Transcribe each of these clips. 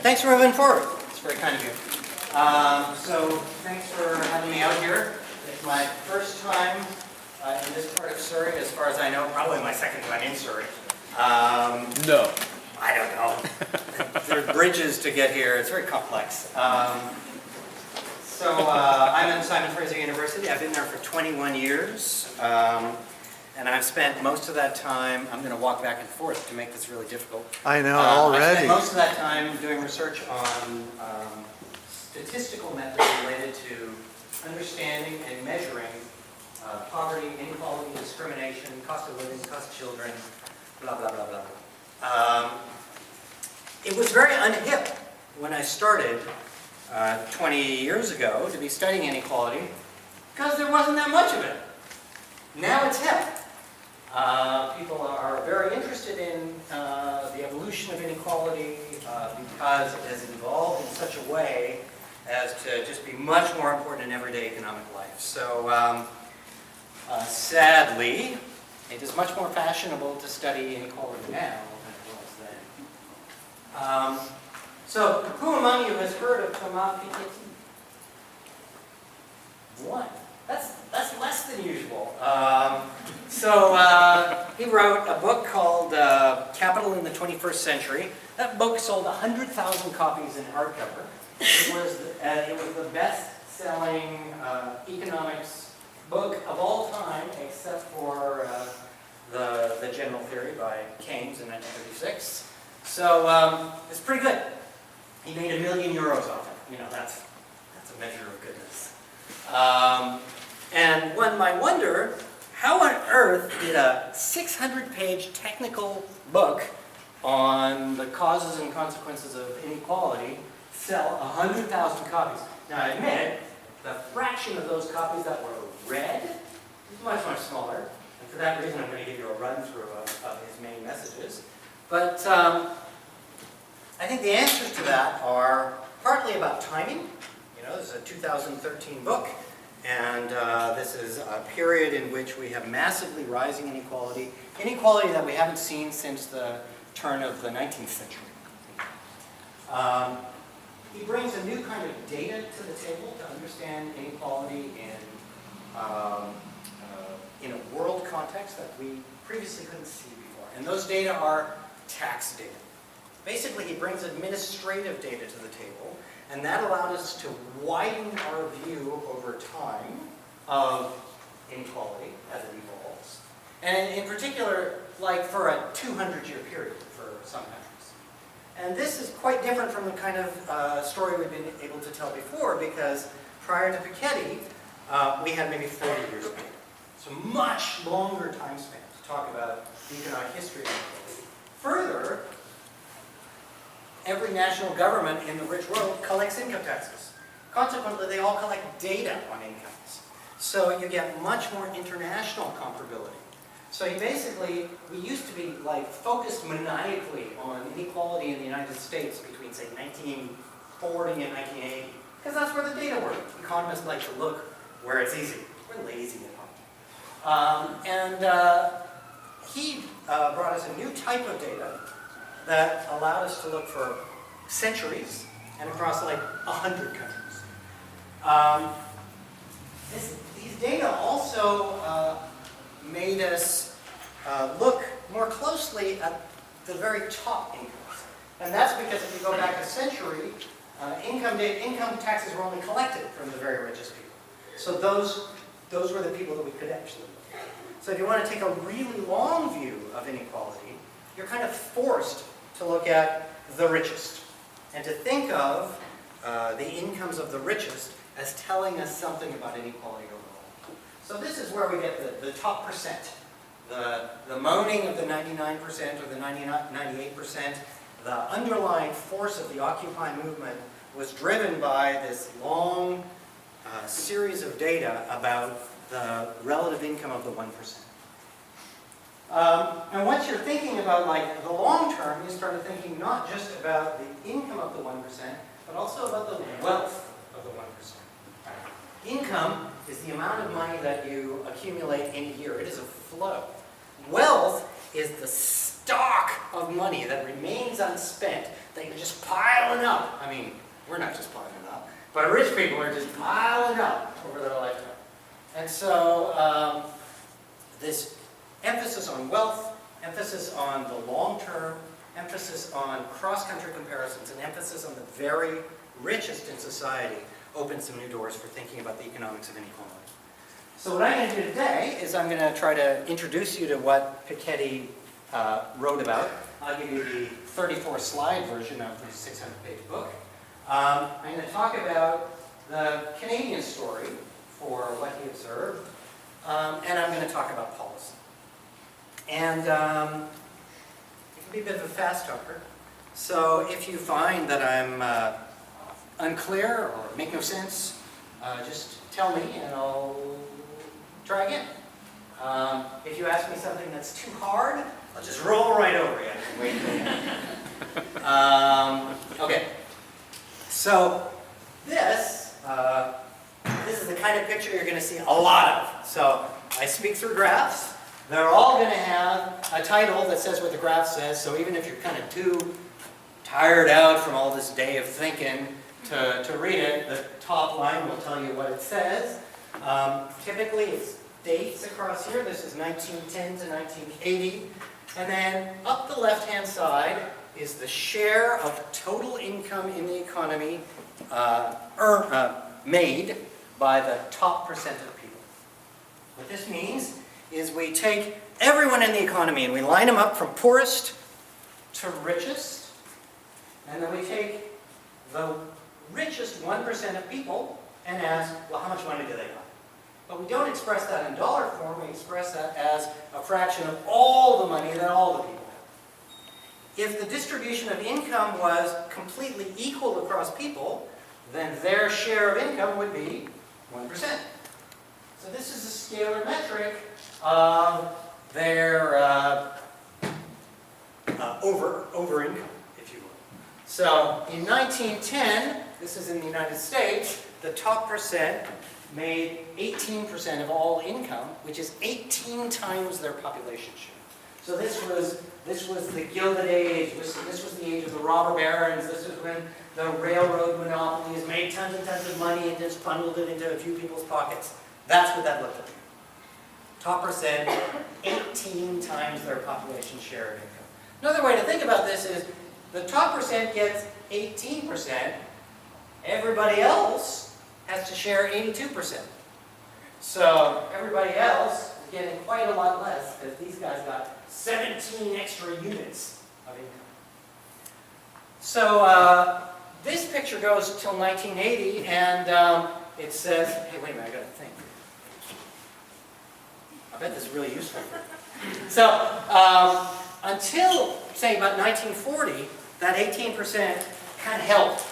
Thanks for moving forward. It's very kind of you. So thanks for having me out here. It's my first time in this part of Surrey, as far as I know. Probably my second time in Surrey. No. I don't know. There are bridges to get here. It's very complex. I'm at Simon Fraser University. I've been there for 21 years. And I've spent most of that time, I'm going to walk back and forth to make this really difficult. I know, already. I spent most of that time doing research on statistical methods related to understanding and measuring poverty, inequality, discrimination, cost of living, cost of children, blah, blah, blah, blah. It was very unhip when I started 20 years ago to be studying inequality because there wasn't that much of it. Now it's hip. People are very interested in the evolution of inequality because it has evolved in such a way as to just be much more important in everyday economic life. So sadly, it is much more fashionable to study inequality now than it was then. So who among you has heard of Thomas Piketty? One. That's less than usual. He wrote a book called Capital in the 21st Century. That book sold 100,000 copies in hardcover. It was the best-selling economics book of all time, except for the General Theory by Keynes in 1936. So it's pretty good. He made €1 million off it. You know, that's a measure of goodness. And one might wonder, how on earth did a 600-page technical book on the causes and consequences of inequality sell 100,000 copies? Now, I admit, the fraction of those copies that were read is much, much smaller. And for that reason, I'm going to give you a run-through of his main messages. But I think the answers to that are partly about timing. You know, this is a 2013 book. And this is a period in which we have massively rising inequality that we haven't seen since the turn of the 19th century. He brings a new kind of data to the table to understand inequality in a world context that we previously couldn't see before. And those data are tax data. Basically, he brings administrative data to the table, and that allowed us to widen our view over time of inequality as it evolves. And in particular, like for a 200-year period for some countries. And this is quite different from the kind of story we've been able to tell before, because prior to Piketty, we had maybe 40 years of data. So much longer time span to talk about the economic history of inequality. Further, every national government in the rich world collects income taxes. Consequently, they all collect data on incomes. So you get much more international comparability. So we used to be focused maniacally on inequality in the United States between, say, 1940 and 1980. Because that's where the data were. Economists like to look where it's easy. We're lazy at home. He brought us a new type of data that allowed us to look for centuries and across 100 countries. These data also made us look more closely at the very top incomes. And that's because if you go back a century, income taxes were only collected from the very richest people. So those were the people that we could actually look at. So if you want to take a really long view of inequality, you're kind of forced to look at the richest and to think of the incomes of the richest as telling us something about inequality overall. So this is where we get the top percent, the moaning of the 99% or the 98%. The underlying force of the Occupy movement was driven by this long series of data about the relative income of the 1%. And once you're thinking about the long term, you start thinking not just about the income of the 1%, but also about the wealth of the 1%. Income is the amount of money that you accumulate in a year. It is a flow. Wealth is the stock of money that remains unspent, that you're just piling up. I mean, we're not just piling up, but rich people are just piling up over their lifetime. And so this emphasis on wealth, emphasis on the long term, emphasis on cross-country comparisons, and emphasis on the very richest in society opens some new doors for thinking about the economics of inequality. So what I'm going to do today is I'm going to try to introduce you to what Piketty wrote about. I'll give you the 34-slide version of the 600-page book. I'm going to talk about the Canadian story for what he observed, and I'm going to talk about policy. And it can be a bit of a fast talker, so if you find that I'm unclear or make no sense, just tell me and I'll try again. If you ask me something that's too hard, I'll just roll right over you. Wait for you. Okay. So this is the kind of picture you're going to see a lot of. So I speak through graphs. They're all going to have a title that says what the graph says. So even if you're kind of too tired out from all this day of thinking to read it, the top line will tell you what it says. Typically it's dates across here. This is 1910 to 1980. And then up the left-hand side is the share of total income in the economy made by the top percent of people. What this means is we take everyone in the economy and we line them up from poorest to richest, and then we take the richest 1% of people and ask, well, how much money do they have? But we don't express that in dollar form, we express that as a fraction of all the money that all the people have. If the distribution of income was completely equal across people, then their share of income would be 1%. So this is a scalar metric of their over income, if you will. So in 1910, this is in the United States, the top percent made 18% of all income, which is 18 times their population share. So this was the Gilded Age, this was the age of the robber barons, this was when the railroad monopolies made tons and tons of money and just bundled it into a few people's pockets. That's what that looked like. Top percent, 18 times their population share of income. Another way to think about this is the top percent gets 18%, everybody else has to share 82%. So everybody else is getting quite a lot less because these guys got 17 extra units of income. So this picture goes till 1980, and it says, hey, wait a minute, I got to think. I bet this is really useful. So until, say, about 1940, that 18% kind of held.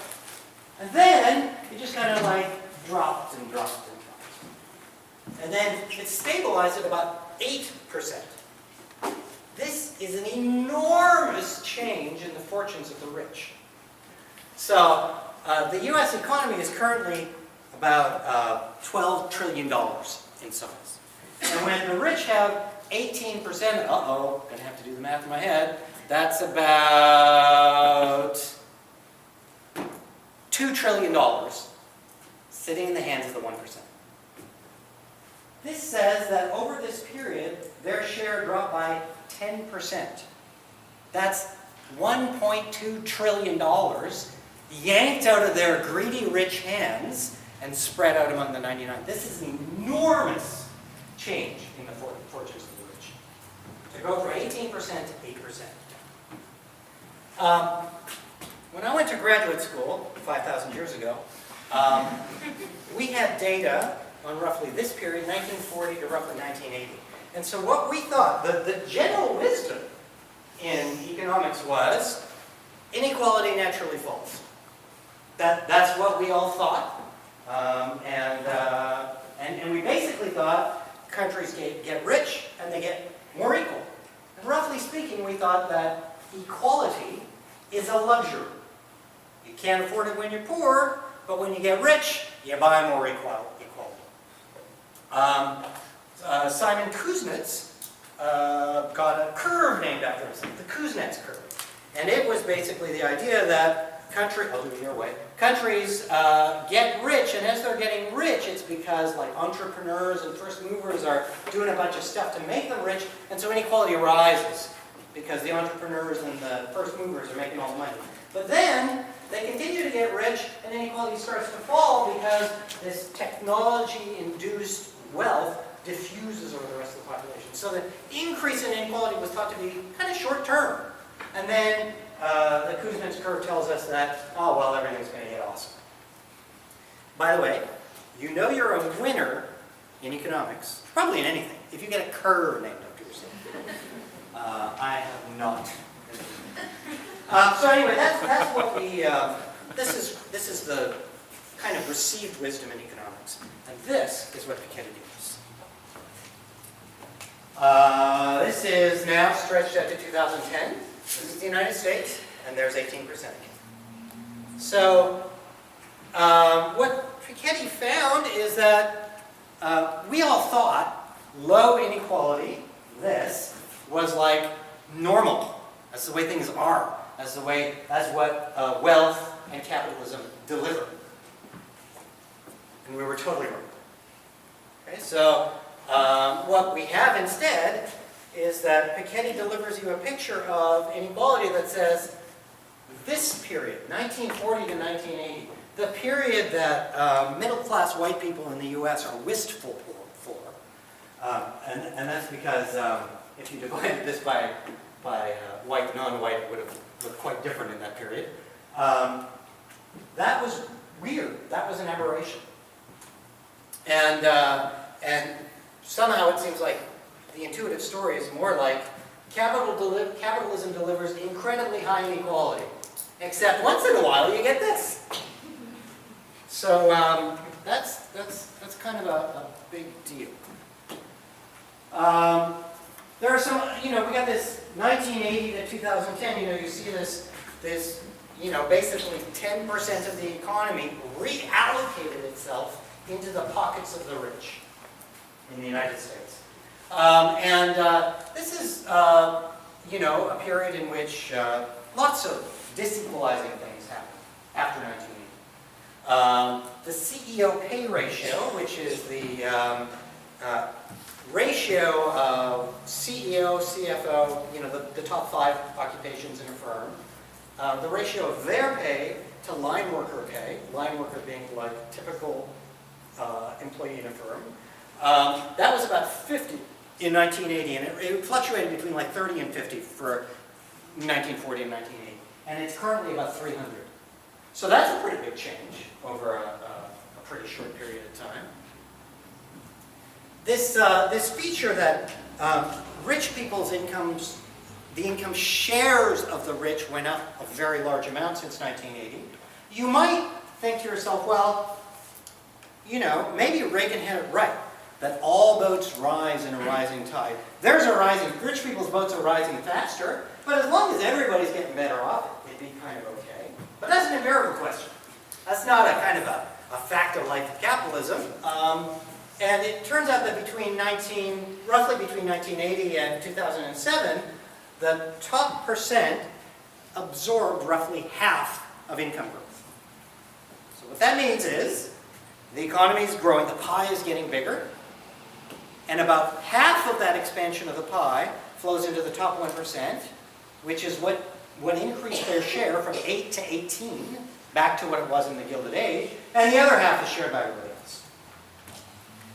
And then it just kind of like dropped and dropped and dropped. And then it stabilized at about 8%. This is an enormous change in the fortunes of the rich. So the US economy is currently about $12 trillion in size. And when the rich have 18%, gonna have to do the math in my head, that's about $2 trillion sitting in the hands of the 1%. This says that over this period, their share dropped by 10%. That's $1.2 trillion yanked out of their greedy rich hands and spread out among the 99. This is an enormous change in the fortunes of the rich. To go from 18% to 8%. When I went to graduate school 5,000 years ago, we had data on roughly this period, 1940 to roughly 1980. And so what we thought, the general wisdom in economics was, inequality naturally falls. That's what we all thought. And we basically thought countries get rich and they get more equal. And roughly speaking, we thought that equality is a luxury. You can't afford it when you're poor, but when you get rich, you buy more equality. Simon Kuznets got a curve named after himself, the Kuznets curve. And it was basically the idea that I'll do it your way, countries get rich, and as they're getting rich, it's because like entrepreneurs and first movers are doing a bunch of stuff to make them rich, and so inequality rises because the entrepreneurs and the first movers are making all the money. But then they continue to get rich, and inequality starts to fall because this technology-induced wealth diffuses over the rest of the population. So the increase in inequality was thought to be kind of short-term. And then the Kuznets curve tells us that, oh, well, everything's going to get awesome. By the way, you know you're a winner in economics, probably in anything, if you get a curve named after yourself. I have not. So anyway, that's what we, this is the kind of received wisdom in economics. And this is what Piketty gives. This is now stretched out to 2010. This is the United States, and there's 18% again. So what Piketty found is that we all thought low inequality, this, was like normal. That's the way things are. That's what wealth and capitalism deliver. And we were totally wrong. Okay, so what we have instead is that Piketty delivers you a picture of inequality that says this period, 1940 to 1980, the period that middle-class white people in the U.S. are wistful for, and that's because if you divided this by white, non-white, it would have looked quite different in that period. That was weird. That was an aberration. And somehow it seems like the intuitive story is more like capitalism delivers incredibly high inequality, except once in a while you get this. So that's kind of a big deal. There are some, we got this 1980 to 2010, you see this, basically 10% of the economy reallocated itself into the pockets of the rich in the United States. This is, a period in which lots of disequalizing things happened after 1980. The CEO pay ratio, which is the ratio of CEO, CFO, the top 5 occupations in a firm, the ratio of their pay to line worker pay, line worker being like typical employee in a firm, that was about 50 in 1980, and it fluctuated between like 30 and 50 for 1940 and 1980, and it's currently about 300. So that's a pretty big change over a pretty short period of time. This feature that rich people's incomes, the income shares of the rich went up a very large amount since 1980. You might think to yourself, well, maybe Reagan had it right, that all boats rise in a rising tide. Rich people's boats are rising faster, but as long as everybody's getting better off, it'd be kind of okay. But that's an empirical question. That's not a kind of a fact of life of capitalism. And it turns out that roughly between 1980 and 2007, the top percent absorbed roughly half of income growth. So what that means is the economy is growing, the pie is getting bigger, and about half of that expansion of the pie flows into the top 1%, which is what increased their share from 8 to 18 back to what it was in the Gilded Age, and the other half is shared by everybody else.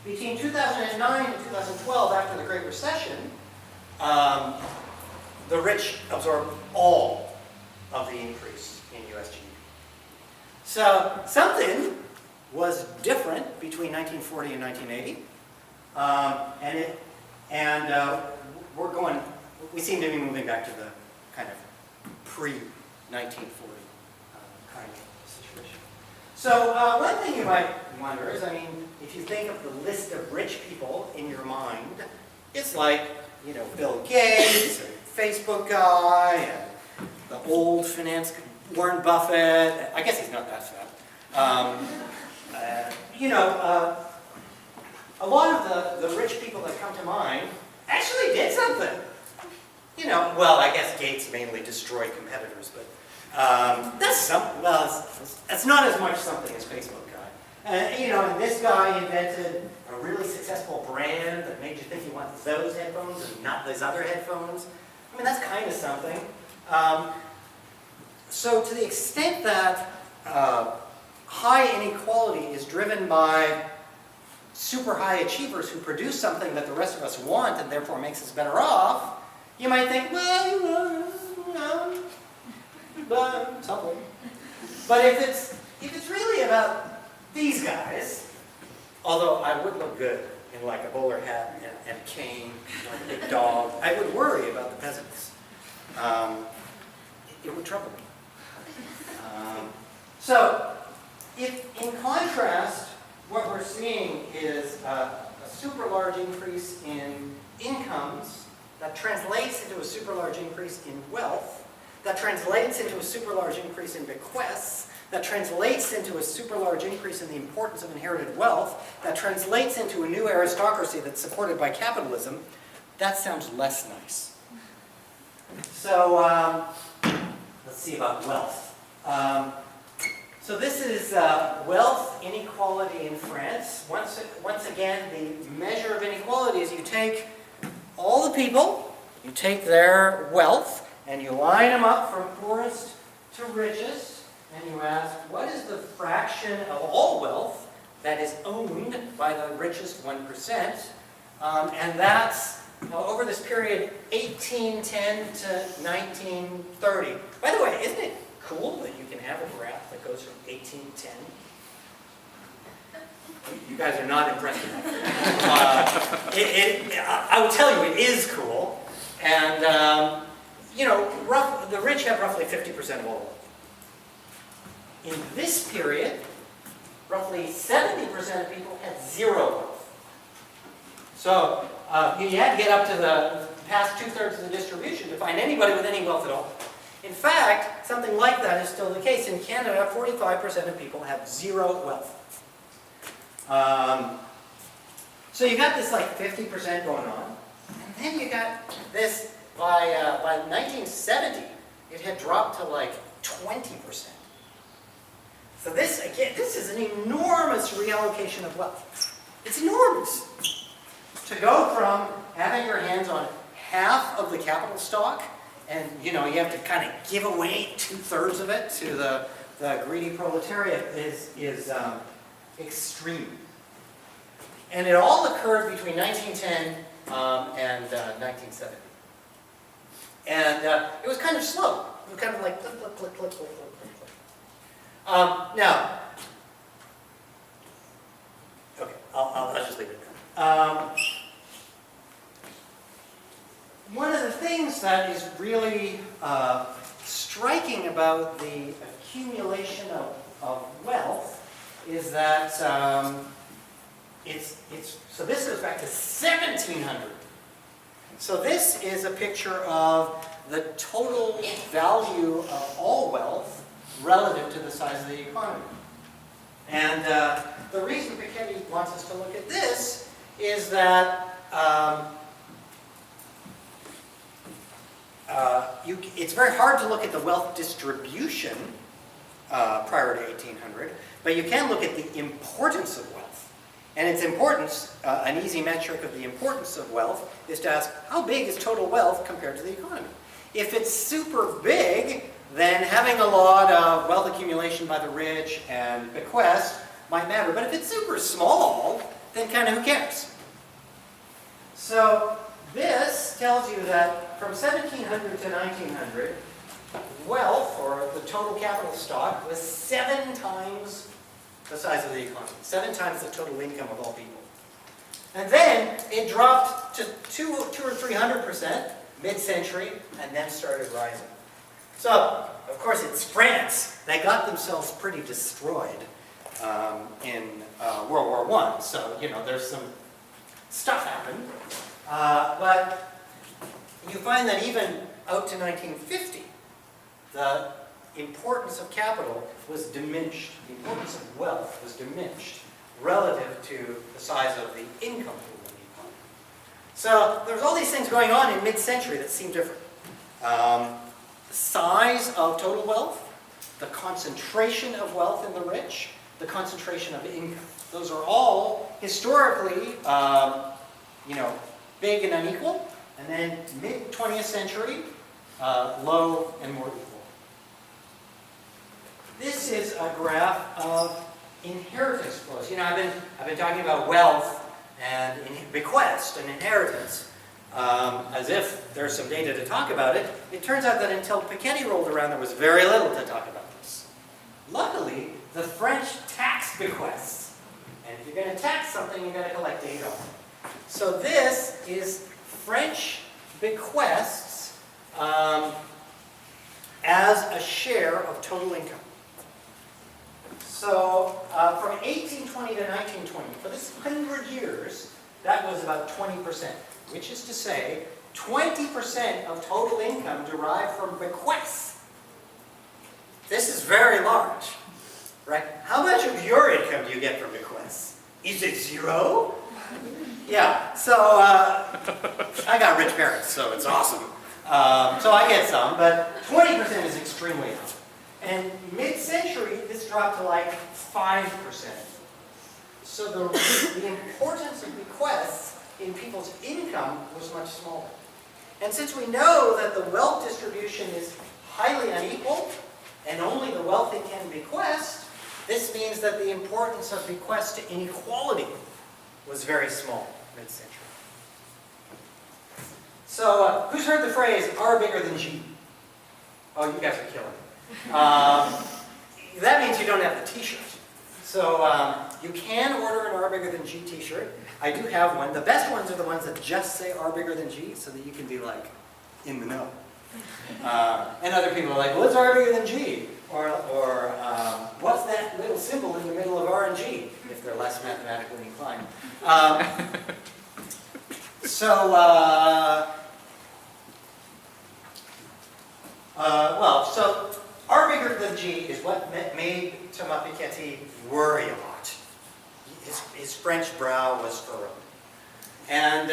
Between 2009 and 2012, after the Great Recession, the rich absorbed all of the increase in US GDP. So something was different between 1940 and 1980, we seem to be moving back to the kind of pre-1940 kind of situation. So one thing you might wonder is, if you think of the list of rich people in your mind, it's like, Bill Gates, and Facebook guy, and the old finance, Warren Buffett. I guess he's not that fat. A lot of the rich people that come to mind actually did something. well, I guess Gates mainly destroyed competitors, but that's something. Well, it's not as much something as Facebook got. And this guy invented a really successful brand that made you think you wanted those headphones and not those other headphones. I mean, that's kind of something. So to the extent that high inequality is driven by super high achievers who produce something that the rest of us want and therefore makes us better off, you might think, well, something. But if it's really about these guys, although I would look good in like a bowler hat and a cane, like a big dog, I would worry about the peasants. It would trouble me. So, if in contrast, what we're seeing is a super large increase in incomes that translates into a super large increase in wealth, that translates into a super large increase in bequests, that translates into a super large increase in the importance of inherited wealth, that translates into a new aristocracy that's supported by capitalism, that sounds less nice. So, let's see about wealth. So this is wealth inequality in France. Once again, the measure of inequality is you take all the people, you take their wealth, and you line them up from poorest to richest, and you ask, what is the fraction of all wealth that is owned by the richest 1%? And that's over this period 1810 to 1930. By the way, isn't it cool that you can have a graph that goes from 1810? You guys are not impressed with that. I will tell you, it is cool. And, the rich have roughly 50% of all wealth. In this period, roughly 70% of people had zero wealth. So, you had to get up to the past 2/3 of the distribution to find anybody with any wealth at all. In fact, something like that is still the case. In Canada, 45% of people have zero wealth. So you got this like 50% going on, and then you got this, by 1970, it had dropped to like 20%. So this is an enormous reallocation of wealth. It's enormous. To go from having your hands on half of the capital stock, and you have to kind of give away 2/3 of it to the greedy proletariat is extreme. And it all occurred between 1910 and 1970. And it was kind of slow. It was kind of like click, click, click, click, click, click, click, click. Now, okay, I'll just leave it there. One of the things that is really striking about the accumulation of wealth is that so this goes back to 1700. So this is a picture of the total value of all wealth relative to the size of the economy. And the reason Piketty wants us to look at this is that it's very hard to look at the wealth distribution prior to 1800, but you can look at the importance of wealth. And its importance, an easy metric of the importance of wealth, is to ask, how big is total wealth compared to the economy? If it's super big, then having a lot of wealth accumulation by the rich and bequest might matter. But if it's super small, then kind of who cares? So this tells you that from 1700 to 1900, wealth, or the total capital stock, was 7 times the size of the economy, 7 times the total income of all people. And then it dropped to 200 or 300% mid-century, and then started rising. So, of course, it's France. They got themselves pretty destroyed in World War I. So, there's some stuff happened. But you find that even out to 1950, the importance of capital was diminished. The importance of wealth was diminished relative to the size of the income pool in the economy. So there's all these things going on in mid-century that seem different. The size of total wealth, the concentration of wealth in the rich, the concentration of income. Those are all historically, big and unequal, and then mid-20th century, low and more equal. This is a graph of inheritance flows. I've been talking about wealth and bequest and inheritance as if there's some data to talk about it. It turns out that until Piketty rolled around, there was very little to talk about this. Luckily, the French tax bequests. And if you're going to tax something, you've got to collect data on it. So this is French bequests as a share of total income. So from 1820 to 1920, for this 100 years, that was about 20%, which is to say 20% of total income derived from bequests. This is very large, right? How much of your income do you get from bequests? Is it zero? Yeah, so I got rich parents, so it's awesome. So I get some, but 20% is extremely high. And mid-century, this dropped to like 5%. So the importance of bequests in people's income was much smaller. And since we know that the wealth distribution is highly unequal, and only the wealthy can bequest, this means that the importance of bequest to inequality was very small mid-century. So who's heard the phrase, R bigger than G? Oh, you guys are killing me. That means you don't have the t-shirt. So you can order an R bigger than G t-shirt. I do have one. The best ones are the ones that just say R bigger than G, so that you can be like in the know. And other people are like, what's R bigger than G? Or what's that little symbol in the middle of R and G? If they're less mathematically inclined. So R bigger than G is what made Thomas Piketty worry a lot. His French brow was furrowed. And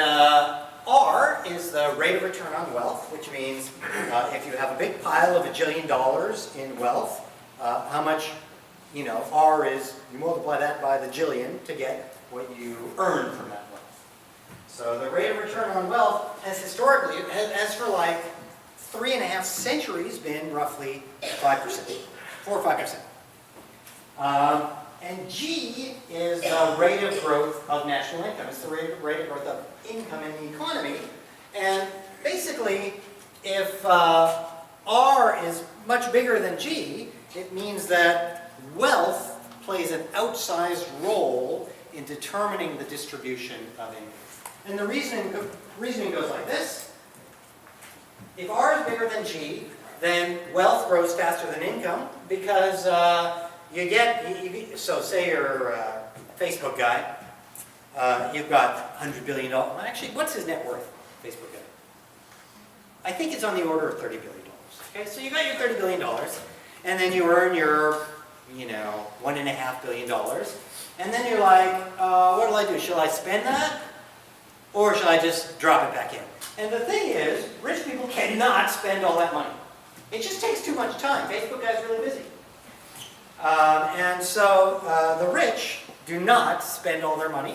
R is the rate of return on wealth, which means if you have a big pile of $1 jillion in wealth, how much, R is, you multiply that by the jillion to get what you earn from that wealth. So the rate of return on wealth has historically, as for like 3.5 centuries, been roughly 5%, 4 or 5%. And G is the rate of growth of national income. It's the rate of growth of income in the economy. And basically, if R is much bigger than G, it means that wealth plays an outsized role in determining the distribution of income. And the reasoning goes like this. If R is bigger than G, then wealth grows faster than income because so say you're a Facebook guy, you've got $100 billion. Actually, what's his net worth, Facebook guy? I think it's on the order of $30 billion. Okay, so you got your $30 billion, and then you earn your, $1.5 billion, and then you're like, what do I do? Shall I spend that, or shall I just drop it back in? And the thing is, rich people cannot spend all that money. It just takes too much time. Facebook guy's really busy. And so the rich do not spend all their money.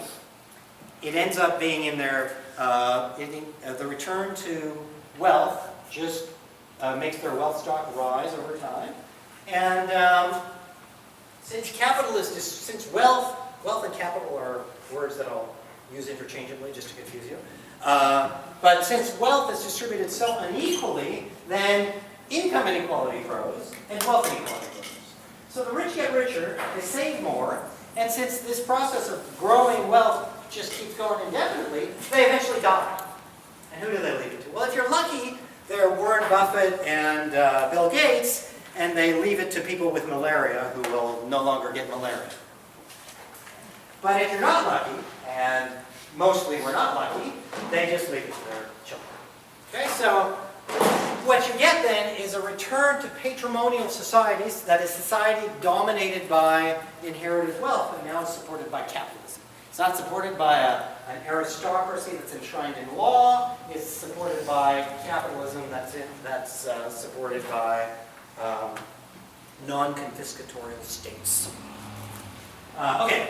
It ends up being in their, the return to wealth just makes their wealth stock rise over time. And since wealth and capital are words that I'll use interchangeably just to confuse you. But since wealth is distributed so unequally, then income inequality grows and wealth inequality grows. So the rich get richer, they save more, and since this process of growing wealth just keeps going indefinitely, they eventually die. And who do they leave it to? Well, if you're lucky, they're Warren Buffett and Bill Gates, and they leave it to people with malaria who will no longer get malaria. But if you're not lucky, and mostly we're not lucky, they just leave it to their children. Okay, so what you get then is a return to patrimonial societies, that is society dominated by inherited wealth, but now it's supported by capitalism. It's not supported by an aristocracy that's enshrined in law. It's supported by capitalism that's supported by non-confiscatorial states. Okay,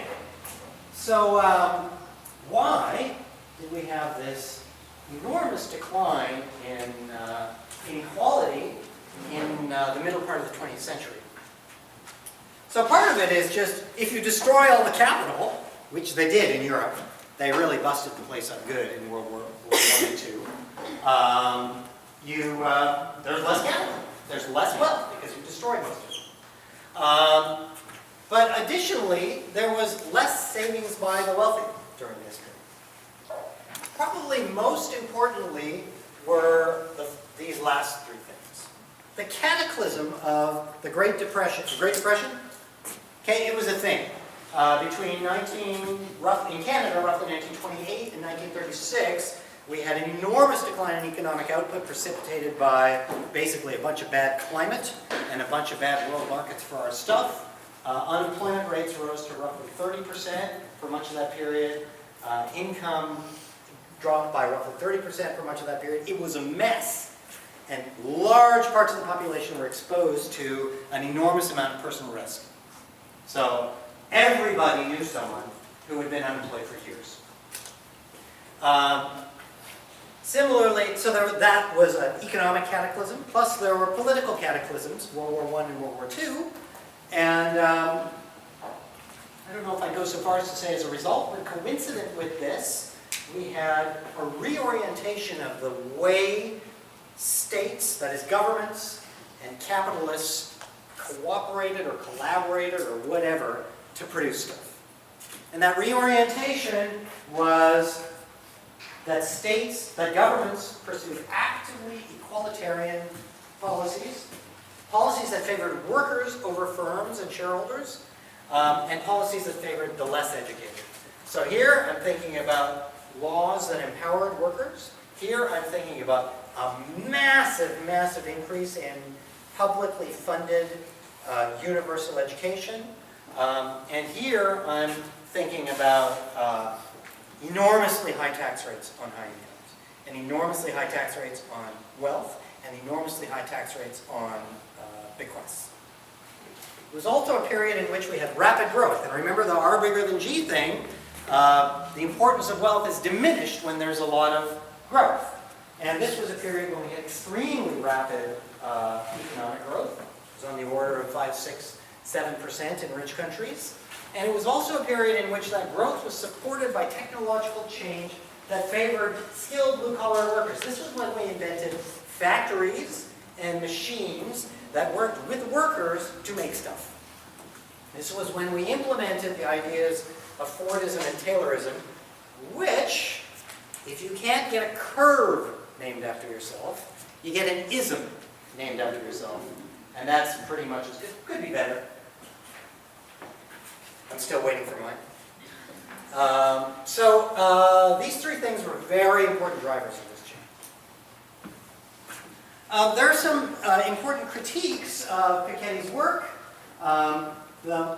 so why did we have this enormous decline in inequality in the middle part of the 20th century? So part of it is just, if you destroy all the capital, which they did in Europe, they really busted the place up good in World War I and II, there's less capital, there's less wealth because you destroyed most of it. But additionally, there was less savings by the wealthy during this period. Probably most importantly were these last three things. The cataclysm of the Great Depression. The Great Depression? Okay, it was a thing. In Canada, roughly 1928 and 1936, we had an enormous decline in economic output precipitated by basically a bunch of bad climate and a bunch of bad world markets for our stuff. Unemployment rates rose to roughly 30% for much of that period. Income dropped by roughly 30% for much of that period. It was a mess. And large parts of the population were exposed to an enormous amount of personal risk. So everybody knew someone who had been unemployed for years. Similarly, so that was an economic cataclysm, plus there were political cataclysms, World War I and World War II. And I don't know if I'd go so far as to say as a result, but coincident with this, we had a reorientation of the way states, that is governments, and capitalists cooperated or collaborated or whatever to produce stuff. And that reorientation was that governments pursued actively equalitarian policies, policies that favored workers over firms and shareholders, and policies that favored the less educated. So here I'm thinking about laws that empowered workers. Here I'm thinking about a massive, massive increase in publicly funded universal education. And here I'm thinking about enormously high tax rates on high incomes, and enormously high tax rates on wealth, and enormously high tax rates on bequests. It was also a period in which we had rapid growth. And remember the R bigger than G thing, the importance of wealth is diminished when there's a lot of growth. And this was a period when we had extremely rapid economic growth. It was on the order of 5, 6, 7% in rich countries. And it was also a period in which that growth was supported by technological change that favored skilled blue-collar workers. This was when we invented factories and machines that worked with workers to make stuff. This was when we implemented the ideas of Fordism and Taylorism, which, if you can't get a curve named after yourself, you get an ism named after yourself. And that's pretty much as good. Could be better. I'm still waiting for mine. These three things were very important drivers of this change. There are some important critiques of Piketty's work. The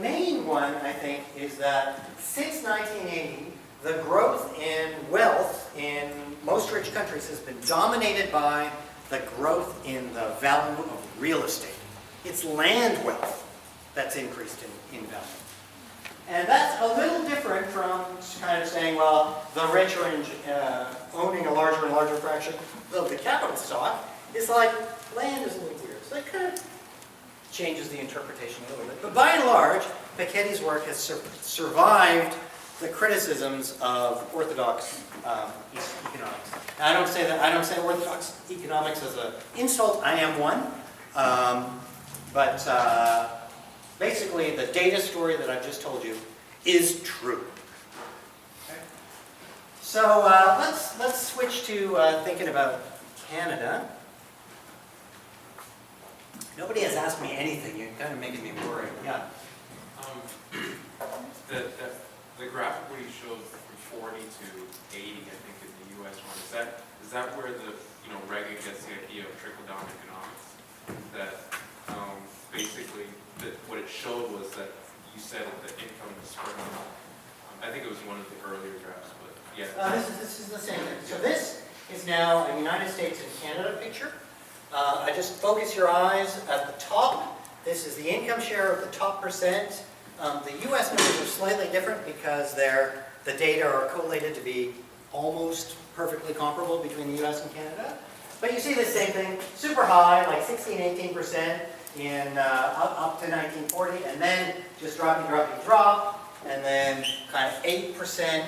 main one, I think, is that since 1980, the growth in wealth in most rich countries has been dominated by the growth in the value of real estate. It's land wealth that's increased in value. And that's a little different from kind of saying, well, the rich are owning a larger and larger fraction of the capital stock. It's like land is a little weird. So that kind of changes the interpretation a little bit. But by and large, Piketty's work has survived the criticisms of orthodox economics. Now, I don't say orthodox economics as an insult. I am one. Basically, the data story that I've just told you is true. Okay. So let's switch to thinking about Canada. Nobody has asked me anything. You're kind of making me worry. Yeah. The graphic where you showed from 40 to 80, I think, in the U.S. one, is that where the Reagan gets the idea of trickle-down economics? That basically what it showed was that you said that the income was spread I think it was one of the earlier drafts, but yeah. This is the same thing. So this is now a United States and Canada picture. I just focus your eyes at the top. This is the income share of the top percent. The U.S. numbers are slightly different because the data are collated to be almost perfectly comparable between the U.S. and Canada. But you see the same thing, super high, like 16, 18% in up to 1940, and then just drop, and then kind of 8%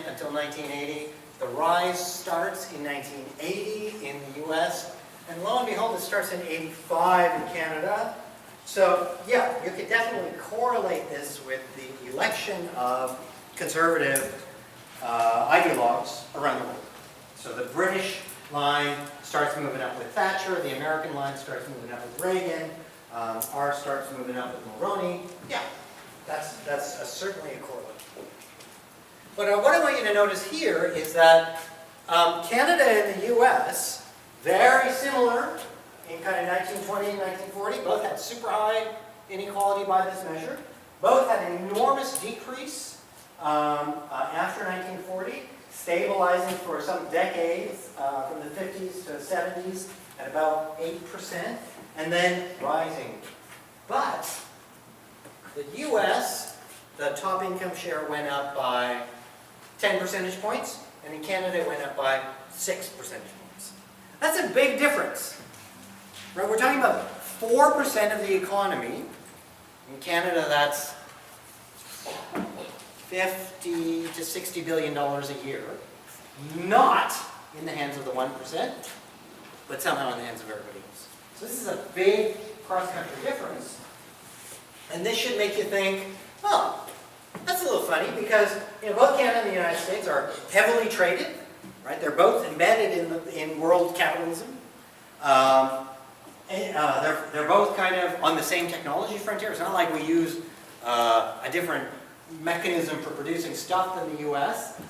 until 1980. The rise starts in 1980 in the U.S., and lo and behold, it starts in 85 in Canada. So yeah, you could definitely correlate this with the election of conservative ideologues around the world. So the British line starts moving up with Thatcher, the American line starts moving up with Reagan, ours starts moving up with Mulroney. Yeah, that's certainly a correlation. But what I want you to notice here is that Canada and the U.S., very similar in kind of 1920 and 1940, both had super high inequality by this measure. Both had an enormous decrease after 1940, stabilizing for some decades, from the 50s to the 70s at about 8%, and then rising. But the U.S., the top income share went up by 10 percentage points, and in Canada it went up by 6 percentage points. That's a big difference. Right? We're talking about 4% of the economy. In Canada, that's $50 to $60 billion a year. Not in the hands of the 1%, but somehow in the hands of everybody else. So this is a big cross-country difference. And this should make you think, oh, that's a little funny because both Canada and the United States are heavily traded, right? They're both embedded in world capitalism. They're both kind of on the same technology frontier. It's not like we use a different mechanism for producing stuff than the U.S.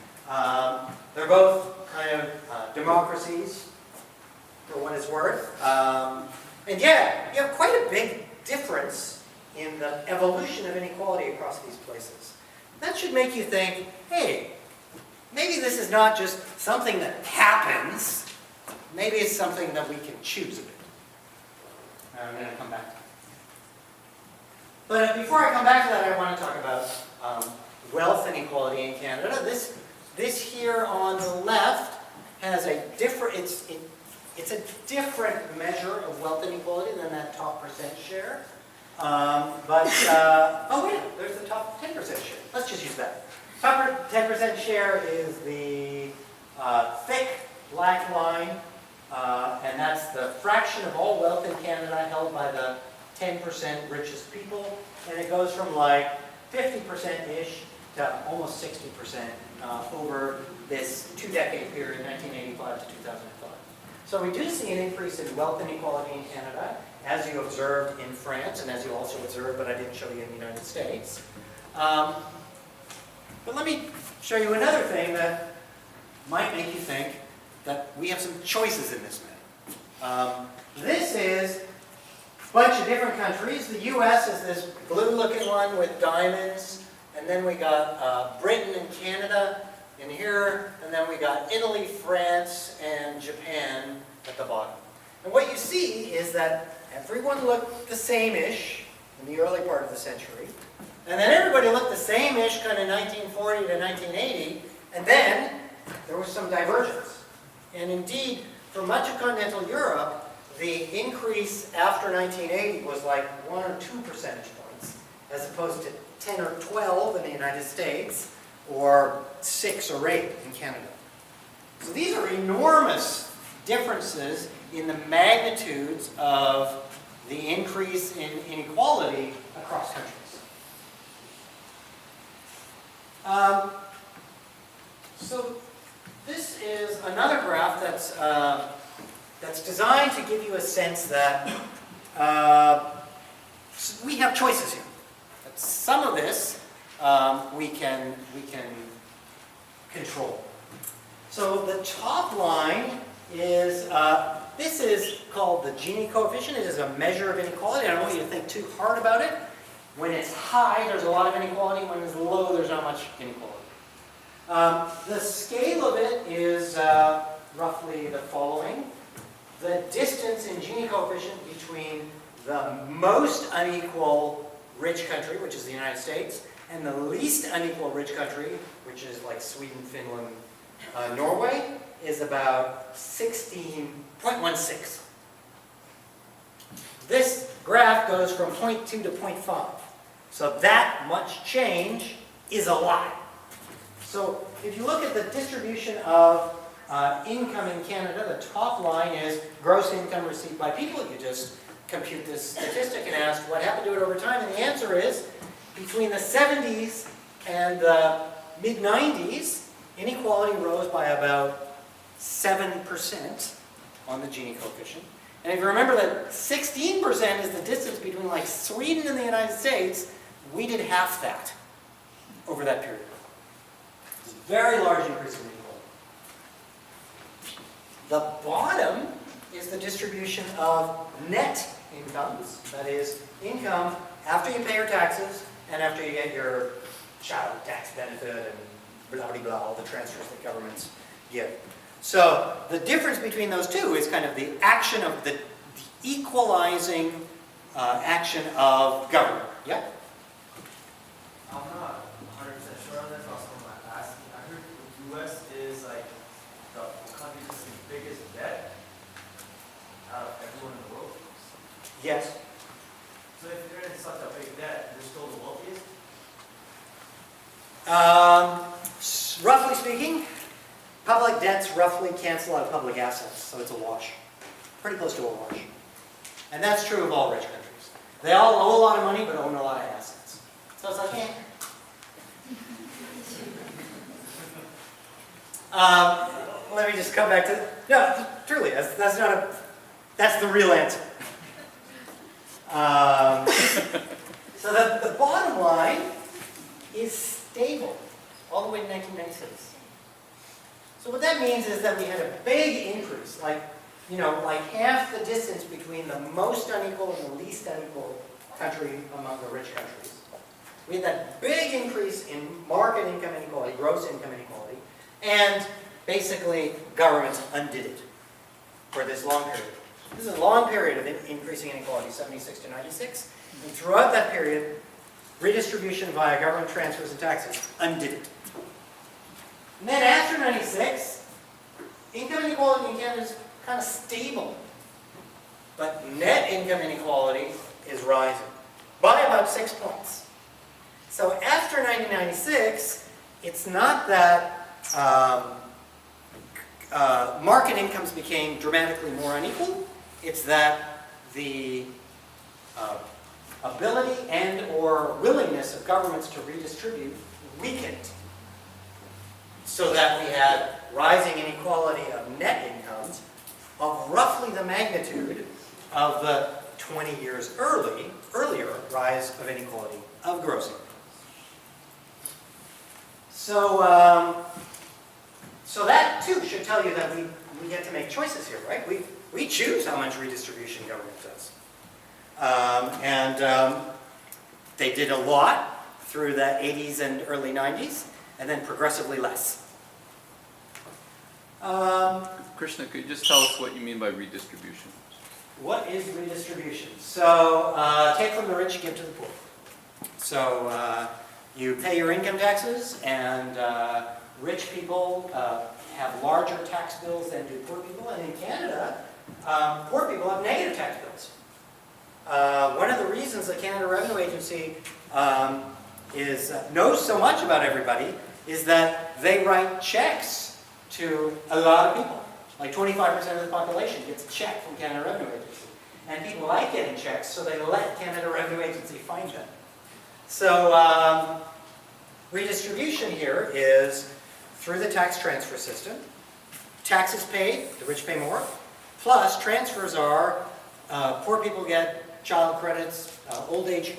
They're both kind of democracies, for what it's worth. And yeah, you have quite a big difference in the evolution of inequality across these places. That should make you think, hey, maybe this is not just something that happens. Maybe it's something that we can choose a bit. I'm going to come back to that. But before I come back to that, I want to talk about wealth inequality in Canada. This here on the left has a different, it's a different measure of wealth inequality than that top percent share. Oh wait, there's the top 10% share. Let's just use that. Top 10% share is the thick black line, and that's the fraction of all wealth in Canada held by the 10% richest people, and it goes from like 50%-ish to almost 60% over this two-decade period, 1985 to 2005. So we do see an increase in wealth inequality in Canada, as you observed in France, and as you also observed, but I didn't show you in the United States. But let me show you another thing that might make you think that we have some choices in this matter. This is a bunch of different countries. The U.S. is this blue-looking one with diamonds, and then we got Britain and Canada in here, and then we got Italy, France, and Japan at the bottom. And what you see is that everyone looked the same-ish in the early part of the century, and then everybody looked the same-ish kind of 1940 to 1980, and then there was some divergence. And indeed, for much of continental Europe, the increase after 1980 was like 1 or 2 percentage points, as opposed to 10 or 12 in the United States, or 6 or 8 in Canada. So these are enormous differences in the magnitudes of the increase in inequality across countries. So this is another graph that's designed to give you a sense that we have choices here. That some of this we can control. So the top line is, this is called the Gini coefficient. It is a measure of inequality. I don't want you to think too hard about it. When it's high, there's a lot of inequality. When it's low, there's not much inequality. The scale of it is roughly the following. The distance in Gini coefficient between the most unequal rich country, which is the United States, and the least unequal rich country, which is like Sweden, Finland, Norway, is about 16.16. This graph goes from 0.2 to 0.5. So that much change is a lot. So if you look at the distribution of income in Canada, the top line is gross income received by people. You just compute this statistic and ask what happened to it over time, and the answer is between the 70s and the mid-90s, inequality rose by about 7% on the Gini coefficient. And if you remember that 16% is the distance between like Sweden and the United States, we did half that over that period. It's a very large increase in inequality. The bottom is the distribution of net incomes, that is, income after you pay your taxes and after you get your child tax benefit and blah, blah, blah, all the transfers that governments give. So the difference between those two is kind of the action of the equalizing action of government. Yeah? I'm not 100% sure on this. Also, my asking, I heard the U.S. is like the country with the biggest debt out of everyone in the world. Yes. So if you're in such a big debt, you're still the wealthiest? Roughly speaking, public debts roughly cancel out public assets, so it's a wash. Pretty close to a wash. And that's true of all rich countries. They all owe a lot of money, but own a lot of assets. So it's like, eh. Let me just come back to, no, truly, that's not a, that's the real answer. So the bottom line is stable all the way to 1996. So what that means is that we had a big increase, like half the distance between the most unequal and the least unequal country among the rich countries. We had that big increase in market income inequality, gross income inequality, and basically governments undid it for this long period. This is a long period of increasing inequality, 76 to 96, and throughout that period, redistribution via government transfers and taxes undid it. And then after 96, income inequality in Canada is kind of stable. But net income inequality is rising by about 6 points. So after 1996, it's not that market incomes became dramatically more unequal. It's that the ability and or willingness of governments to redistribute weakened. So that we had rising inequality of net incomes of roughly the magnitude of the 20 years earlier rise of inequality of gross income. So that too should tell you that we get to make choices here, right? We choose how much redistribution government does. They did a lot through the 80s and early 90s, and then progressively less. Krishna, could you just tell us what you mean by redistribution? What is redistribution? So take from the rich, give to the poor. So you pay your income taxes, and rich people have larger tax bills than do poor people. And in Canada, poor people have negative tax bills. One of the reasons the Canada Revenue Agency knows so much about everybody is that they write checks to a lot of people. Like 25% of the population gets a check from Canada Revenue Agency. And people like getting checks, so they let Canada Revenue Agency find them. So redistribution here is through the tax transfer system. Taxes paid, the rich pay more. Plus transfers are, poor people get child credits, old age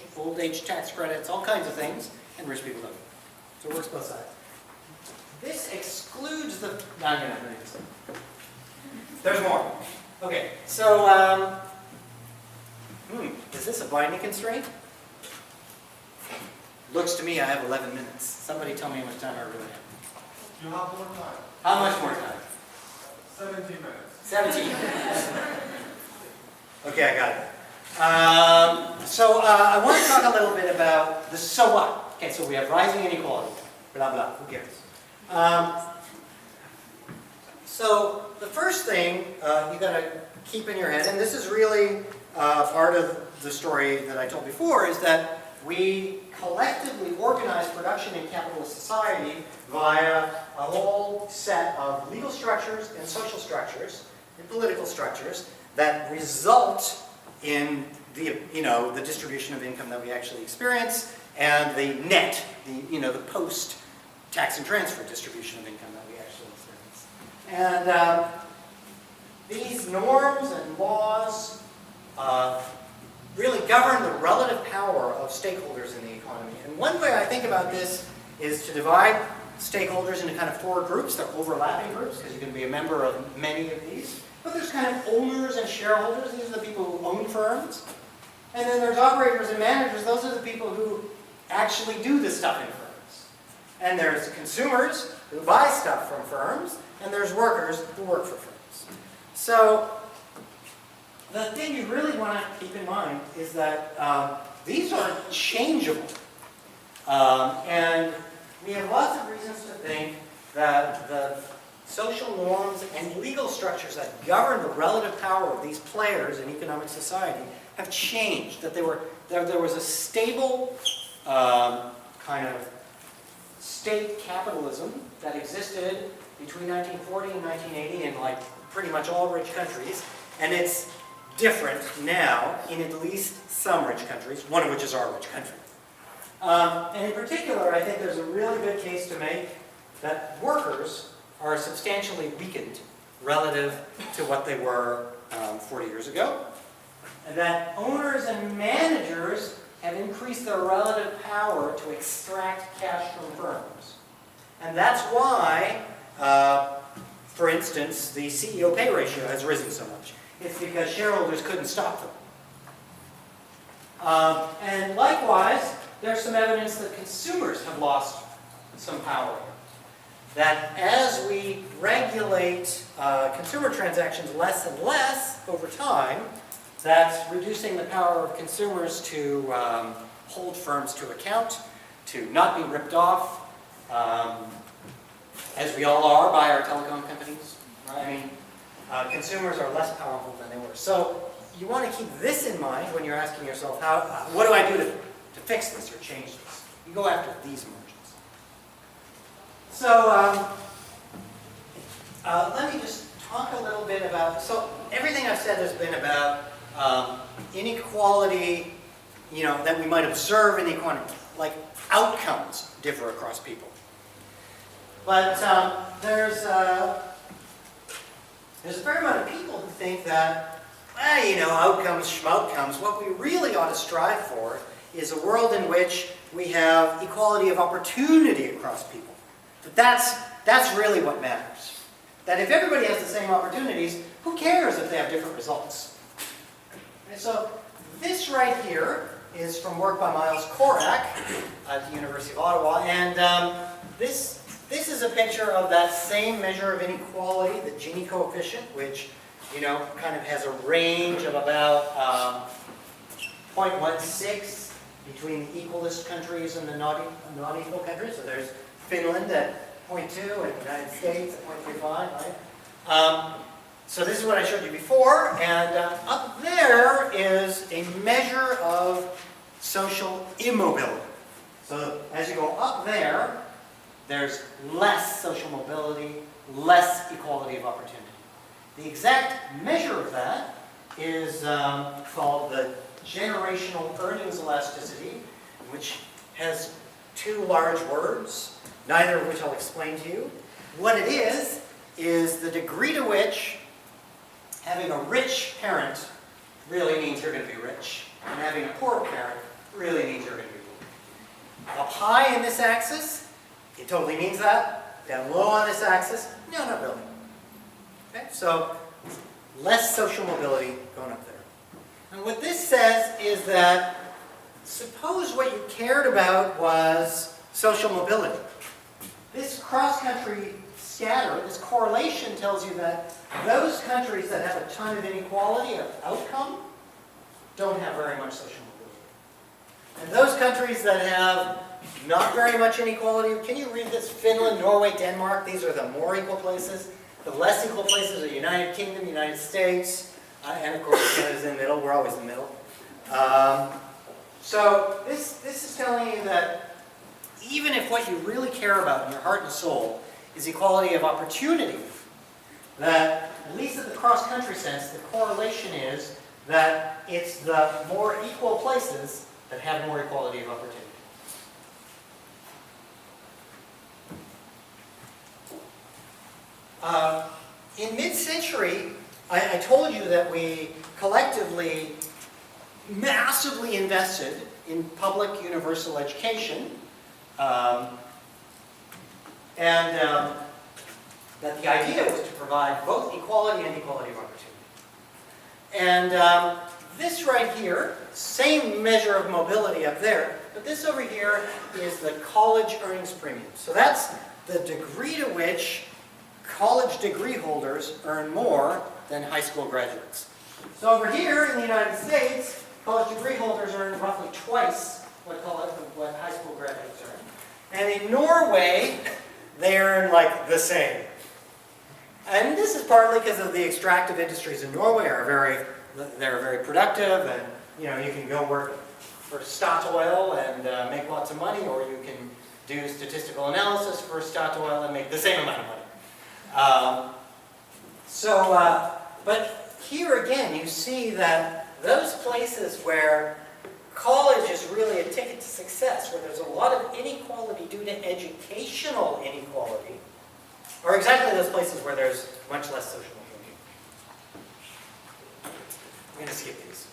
tax credits, all kinds of things, and rich people don't. So it works both sides. This excludes the, no, there's more. Okay, so, is this a binding constraint? Looks to me I have 11 minutes. Somebody tell me how much time I really have. You have more time. How much more time? 17 minutes. 17. Okay, I got it. I want to talk a little bit about the so what. Okay, so we have rising inequality, blah, blah, who cares? So the first thing you got to keep in your head, and this is really part of the story that I told before, is that we collectively organize production in capitalist society via a whole set of legal structures and social structures and political structures that result in the distribution of income that we actually experience and the net, the post-tax and transfer distribution of income that we actually experience. And these norms and laws really govern the relative power of stakeholders in the economy. And one way I think about this is to divide stakeholders into kind of four groups. They're overlapping groups because you can be a member of many of these. But there's kind of owners and shareholders. These are the people who own firms. And then there's operators and managers. Those are the people who actually do the stuff in firms. And there's consumers who buy stuff from firms. And there's workers who work for firms. So the thing you really want to keep in mind is that these are changeable. And we have lots of reasons to think that the social norms and legal structures that govern the relative power of these players in economic society have changed. That there was a stable kind of state capitalism that existed between 1940 and 1980 in like pretty much all rich countries. And it's different now in at least some rich countries, one of which is our rich country. And in particular, I think there's a really good case to make that workers are substantially weakened relative to what they were 40 years ago. And that owners and managers have increased their relative power to extract cash from firms. And that's why, for instance, the CEO pay ratio has risen so much. It's because shareholders couldn't stop them. And likewise, there's some evidence that consumers have lost some power. That as we regulate consumer transactions less and less over time, that's reducing the power of consumers to hold firms to account, to not be ripped off, as we all are by our telecom companies. Right? I mean, consumers are less powerful than they were. So you want to keep this in mind when you're asking yourself, what do I do to fix this or change this? You go after these margins. So let me just talk a little bit about, so everything I've said has been about inequality, that we might observe in the economy, like outcomes differ across people. But there's a fair amount of people who think that, outcomes, schmoutcomes, what we really ought to strive for is a world in which we have equality of opportunity across people. But that's really what matters. That if everybody has the same opportunities, who cares if they have different results? And so this right here is from work by Miles Korak at the University of Ottawa, and this is a picture of that same measure of inequality, the Gini coefficient, which kind of has a range of about 0.16 between the equalist countries and the not equal countries. So there's Finland at 0.2 and the United States at 0.35, right? So this is what I showed you before, and up there is a measure of social immobility. So as you go up there, there's less social mobility, less equality of opportunity. The exact measure of that is called the generational earnings elasticity, which has two large words, neither of which I'll explain to you. What it is the degree to which having a rich parent really means you're going to be rich, and having a poor parent really means you're going to be poor. Up high in this axis, it totally means that. Down low on this axis, no, not really. Okay, so less social mobility going up there. And what this says is that suppose what you cared about was social mobility. this cross-country scatter, this correlation tells you that those countries that have a ton of inequality of outcome don't have very much social mobility. And those countries that have not very much inequality, can you read this? Finland, Norway, Denmark, these are the more equal places. The less equal places are United Kingdom, United States, and of course Canada's in the middle, we're always in the middle. So this is telling you that even if what you really care about in your heart and soul is equality of opportunity, that at least at the cross-country sense, the correlation is that it's the more equal places that have more equality of opportunity. In mid-century, I told you that we collectively massively invested in public universal education, and that the idea was to provide both equality and equality of opportunity. And this right here, same measure of mobility up there, but this over here is the college earnings premium. So that's the degree to which college degree holders earn more than high school graduates. So over here in the United States, college degree holders earn roughly twice what high school graduates earn. And in Norway, they earn like the same. And this is partly because of the extractive industries in Norway they're very productive, and you can go work for Statoil and make lots of money, or you can do statistical analysis for Statoil and make the same amount of money. But here again, you see that those places where college is really a ticket to success, where there's a lot of inequality due to educational inequality, are exactly those places where there's much less social mobility. I'm going to skip these.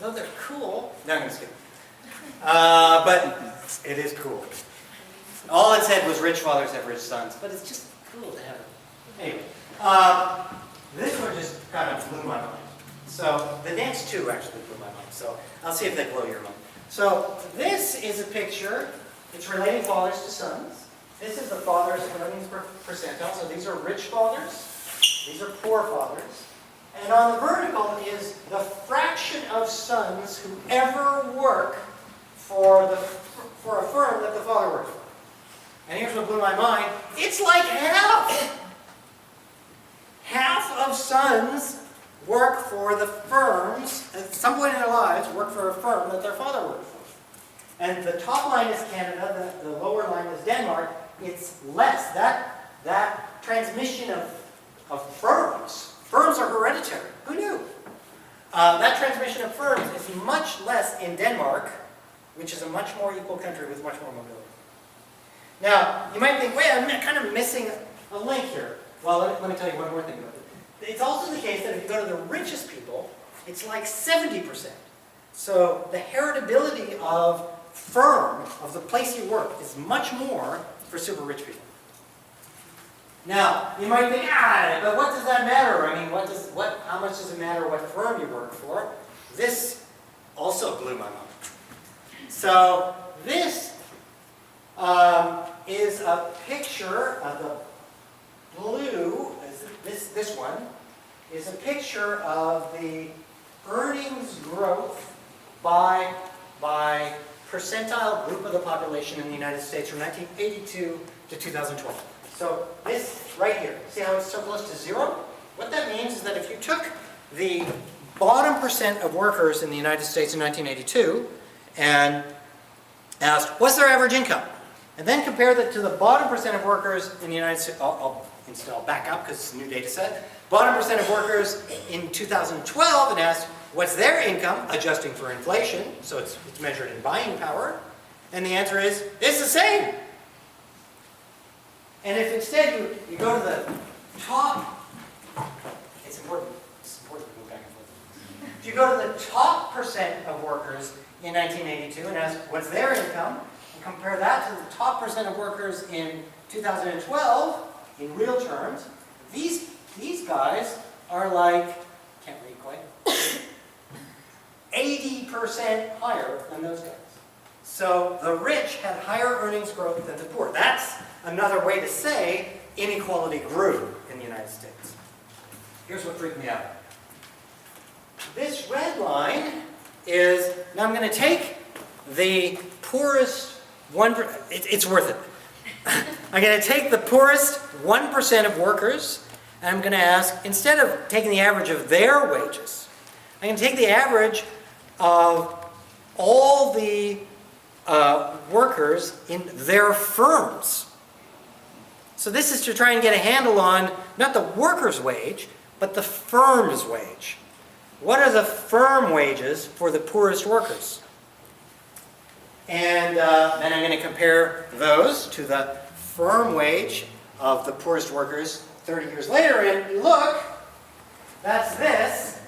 Though they're cool, no, I'm going to skip them. But it is cool. All it said was rich fathers have rich sons, but it's just cool to have it. Anyway, this one just kind of blew my mind. So the next two actually blew my mind. So I'll see if they blow your mind. So this is a picture. It's relating fathers to sons. This is the father's earnings percentile. So these are rich fathers. These are poor fathers. And on the vertical is the fraction of sons who ever work for a firm that the father works for. And here's what blew my mind. It's like half. Half of sons work for the firms, at some point in their lives, work for a firm that their father worked for. And the top line is Canada, the lower line is Denmark. It's less. That transmission of firms. Firms are hereditary. Who knew? That transmission of firms is much less in Denmark, which is a much more equal country with much more mobility. Now, you might think, wait, I'm kind of missing a link here. Well, let me tell you one more thing about it. It's also the case that if you go to the richest people, it's like 70%. So the heritability of firm, of the place you work, is much more for super rich people. Now, you might think, but what does that matter? I mean, how much does it matter what firm you work for? This also blew my mind. So this is a picture of the blue. This one is a picture of the earnings growth by percentile group of the population in the United States from 1982 to 2012. So this right here, see how it's so close to zero? What that means is that if you took the bottom percent of workers in the United States in 1982 and asked, what's their average income? And then compare that to the bottom percent of workers in the United States, I'll back up because it's a new data set. Bottom percent of workers in 2012 and asked, what's their income, adjusting for inflation, so it's measured in buying power, and the answer is, it's the same. And if instead you go to the top, it's important to go back and forth. If you go to the top percent of workers in 1982 and ask, what's their income, and compare that to the top percent of workers in 2012, in real terms, these guys are like, can't read quite, 80% higher than those guys. So the rich had higher earnings growth than the poor. That's another way to say inequality grew in the United States. Here's what freaked me out. This red line is, now I'm going to take the poorest 1%, it's worth it. I'm going to take the poorest 1% of workers, and I'm going to ask, instead of taking the average of their wages, I'm going to take the average of all the workers in their firms. So this is to try and get a handle on not the worker's wage, but the firm's wage. What are the firm wages for the poorest workers? And then I'm going to compare those to the firm wage of the poorest workers 30 years later, and look, that's this.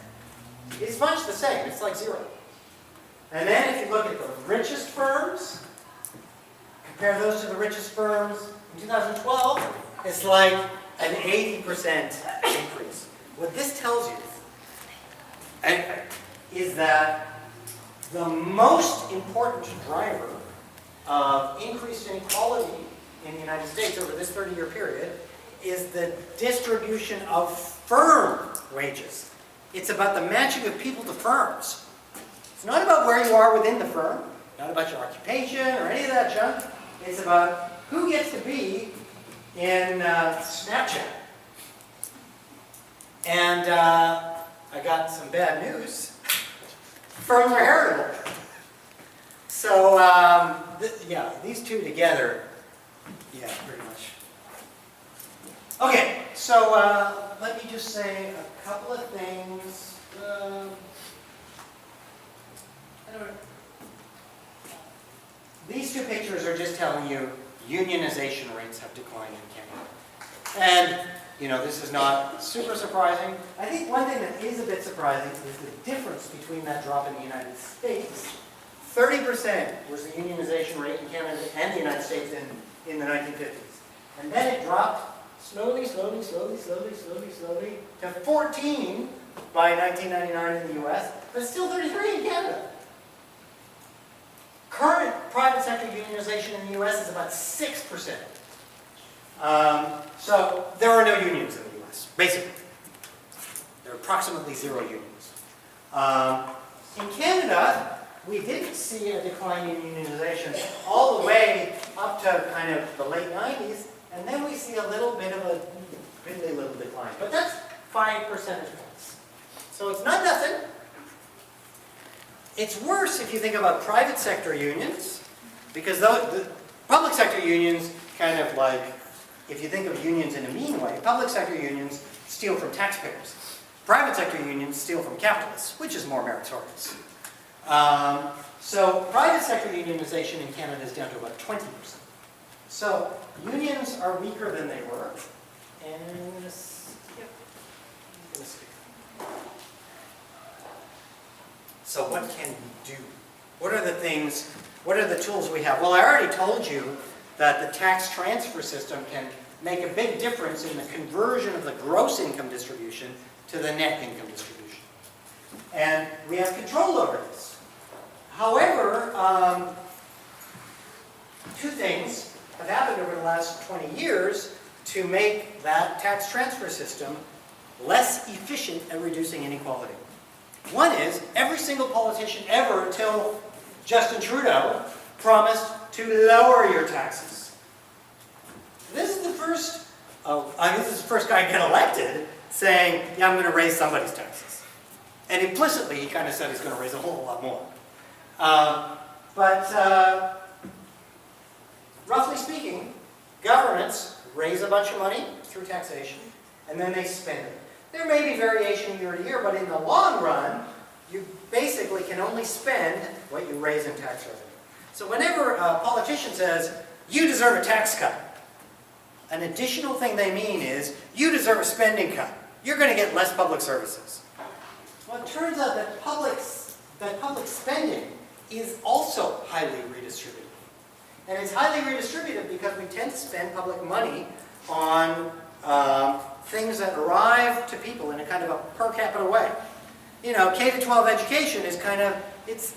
It's much the same. It's like zero. And then if you look at the richest firms, compare those to the richest firms in 2012, it's like an 80% increase. What this tells you is that the most important driver of increased inequality in the United States over this 30-year period is the distribution of firm wages. It's about the matching of people to firms. It's not about where you are within the firm, not about your occupation or any of that junk. It's about who gets to be in Snapchat. And I got some bad news. Firms are heritable. So, yeah, these two together, yeah, pretty much. Okay, so let me just say a couple of things. These two pictures are just telling you unionization rates have declined in Canada. And, you know, this is not super surprising. I think one thing that is a bit surprising is the difference between that drop in the United States. 30% was the unionization rate in Canada and the United States in the 1950s. And then it dropped slowly to 14 by 1999 in the US, but still 33 in Canada. Current private sector unionization in the US is about 6%. So there are no unions in the US, basically. There are approximately 0 unions. In Canada, we didn't see a decline in unionization all the way up to kind of the late 90s, and then we see a little bit of a really little decline. But that's 5 percentage points. So it's not nothing. It's worse if you think about private sector unions, because the public sector unions kind of like, if you think of unions in a mean way, public sector unions steal from taxpayers. Private sector unions steal from capitalists, which is more meritorious. So private sector unionization in Canada is down to about 20%. So unions are weaker than they were. And this, yep. So what can we do? What are the things, what are the tools we have? Well, I already told you that the tax transfer system can make a big difference in the conversion of the gross income distribution to the net income distribution. And we have control over this. However, two things have happened over the last 20 years to make that tax transfer system less efficient at reducing inequality. One is, every single politician ever until Justin Trudeau promised to lower your taxes. This is the first, this is the first guy to get elected saying, yeah, I'm going to raise somebody's taxes. And implicitly, he kind of said he's going to raise a whole lot more. Roughly speaking, governments raise a bunch of money through taxation, and then they spend it. There may be variation year to year, but in the long run, you basically can only spend what you raise in tax revenue. So whenever a politician says, you deserve a tax cut, an additional thing they mean is, you deserve a spending cut. You're going to get less public services. Well, it turns out that public spending is also highly redistributed. And it's highly redistributed because we tend to spend public money on things that arrive to people in a kind of a per capita way. You know, K-12 education is kind of, it's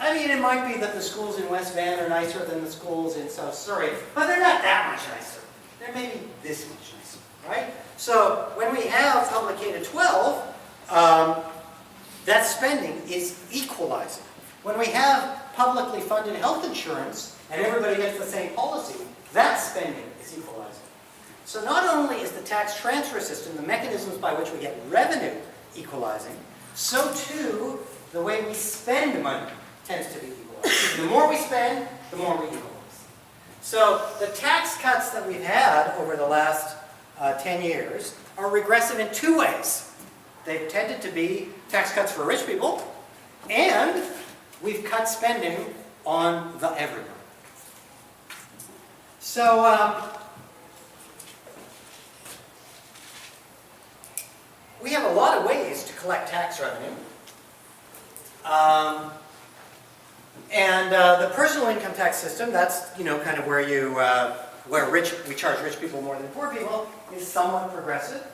I mean, it might be that the schools in West Van are nicer than the schools in South Surrey, but they're not that much nicer. They're maybe this much nicer, right? So when we have public K-12, that spending is equalizing. When we have publicly funded health insurance and everybody gets the same policy, that spending is equalizing. So not only is the tax transfer system, the mechanisms by which we get revenue, equalizing, so too the way we spend money tends to be equalizing. The more we spend, the more we equalize. So the tax cuts that we've had over the last 10 years are regressive in two ways. They've tended to be tax cuts for rich people, and we've cut spending on the everyone. So we have a lot of ways to collect tax revenue. The personal income tax system, that's, kind of where you, we charge rich people more than poor people, is somewhat progressive.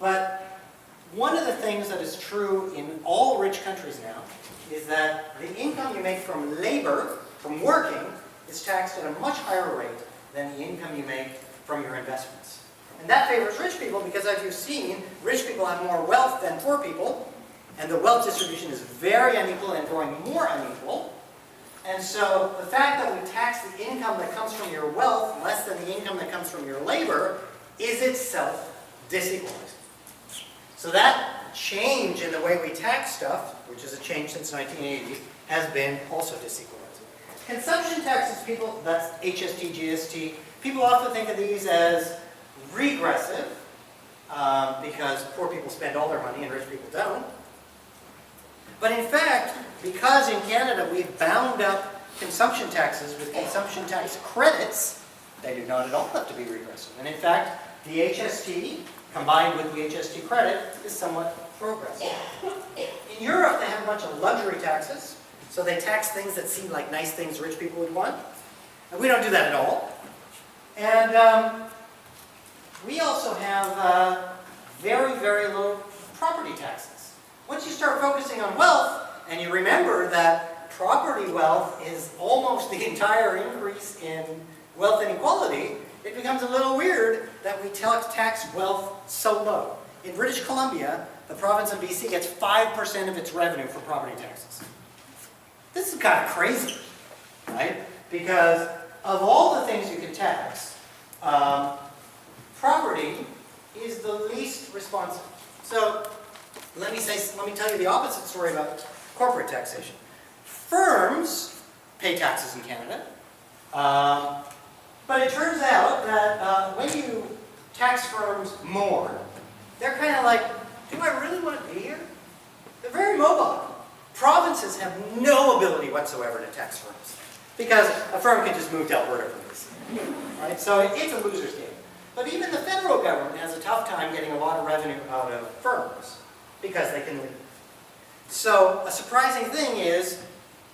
But one of the things that is true in all rich countries now is that the income you make from labor, from working, is taxed at a much higher rate than the income you make from your investments. And that favors rich people because, as you've seen, rich people have more wealth than poor people, and the wealth distribution is very unequal and growing more unequal. And so the fact that we tax the income that comes from your wealth less than the income that comes from your labor is itself disequalizing. So that change in the way we tax stuff, which is a change since 1980, has been also disequalizing. Consumption taxes, people, that's HST, GST, people often think of these as regressive because poor people spend all their money and rich people don't. But in fact, because in Canada we've bound up consumption taxes with consumption tax credits, they do not at all have to be regressive. And in fact, the HST combined with the HST credit is somewhat progressive. In Europe, they have a bunch of luxury taxes, so they tax things that seem like nice things rich people would want. And we don't do that at all. And we also have very, very low property taxes. Once you start focusing on wealth, and you remember that property wealth is almost the entire increase in wealth inequality, it becomes a little weird that we tax wealth so low. In British Columbia, the province of BC gets 5% of its revenue for property taxes. This is kind of crazy, right? Because of all the things you can tax, property is the least responsive. So let me tell you the opposite story about corporate taxation. Firms pay taxes in Canada, but it turns out that when you tax firms more, they're kind of like, do I really want to be here? They're very mobile. Provinces have no ability whatsoever to tax firms because a firm can just move to Alberta from this. Right? So it's a loser's game. But even the federal government has a tough time getting a lot of revenue out of firms because they can leave. So a surprising thing is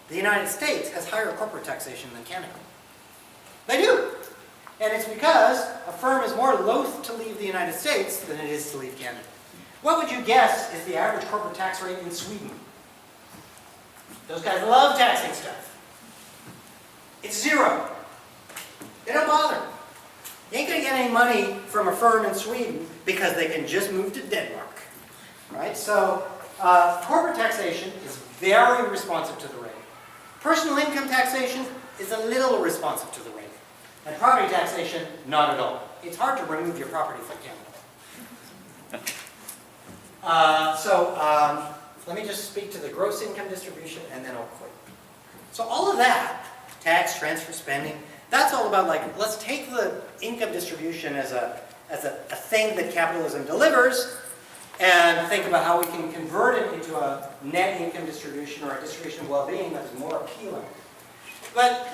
the United States has higher corporate taxation than Canada. They do. And it's because a firm is more loath to leave the United States than it is to leave Canada. What would you guess is the average corporate tax rate in Sweden? Those guys love taxing stuff. It's 0. They don't bother. You ain't going to get any money from a firm in Sweden because they can just move to Denmark. Right? So corporate taxation is very responsive to the rate. Personal income taxation is a little responsive to the rate. And property taxation, not at all. It's hard to remove your property from Canada. Let me just speak to the gross income distribution and then I'll quit. So all of that, tax, transfer, spending, that's all about like, let's take the income distribution as a thing that capitalism delivers and think about how we can convert it into a net income distribution or a distribution of well-being that is more appealing. But,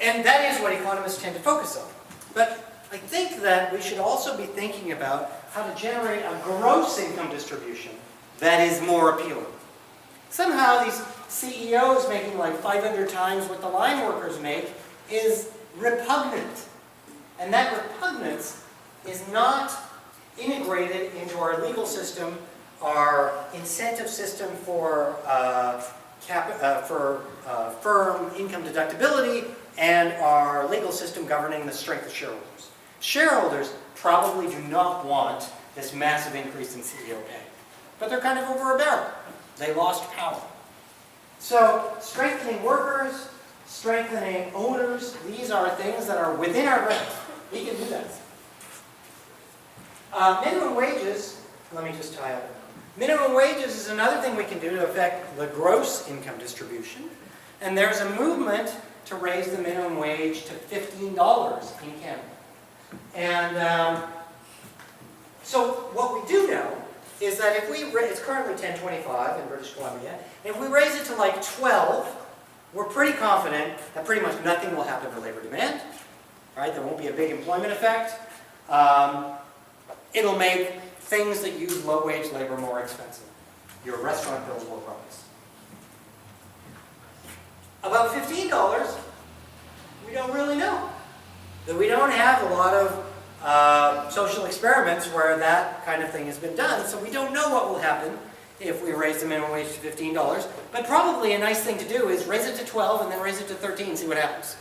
and that is what economists tend to focus on. But I think that we should also be thinking about how to generate a gross income distribution that is more appealing. Somehow these CEOs making like 500 times what the line workers make is repugnant. And that repugnance is not integrated into our legal system our incentive system for firm income deductibility, and our legal system governing the strength of shareholders. Shareholders probably do not want this massive increase in CEO pay, but they're kind of over a barrel. They lost power. So strengthening workers, strengthening owners, these are things that are within our grasp. We can do that. Minimum wages, let me just tie up. Minimum wages is another thing we can do to affect the gross income distribution. And there's a movement to raise the minimum wage to $15 in Canada. And so what we do know is that if we, it's currently $10.25 in British Columbia, and if we raise it to like 12, we're pretty confident that pretty much nothing will happen to labor demand, right? There won't be a big employment effect. It'll make things that use low-wage labor more expensive. Your restaurant bills will rise. About $15, we don't really know. We don't have a lot of social experiments where that kind of thing has been done, so we don't know what will happen if we raise the minimum wage to $15. But probably a nice thing to do is raise it to 12 and then raise it to 13 and see what happens.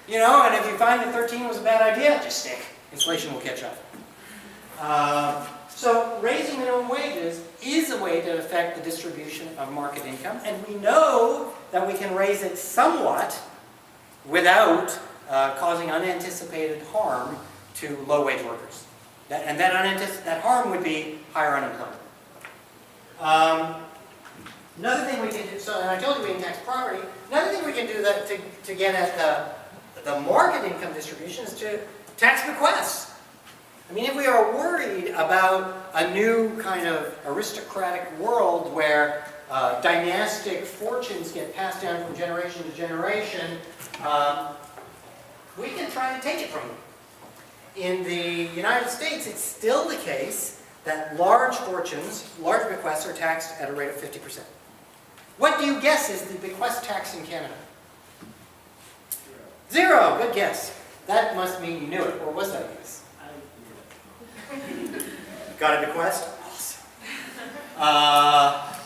You know, and if you find that 13 was a bad idea, just stick. Inflation will catch up. So raising minimum wages is a way to affect the distribution of market income, and we know that we can raise it somewhat without causing unanticipated harm to low-wage workers. That harm would be higher unemployment. Another thing we can do, so and I told you we can tax property, another thing we can do that to get at the market income distribution is to tax bequests. I mean, if we are worried about a new kind of aristocratic world where dynastic fortunes get passed down from generation to generation, we can try to take it from them. In the United States, it's still the case that large fortunes, large bequests are taxed at a rate of 50%. What do you guess is the bequest tax in Canada? Zero. Good guess. That must mean you knew it, or was that a guess? Got a bequest? Awesome.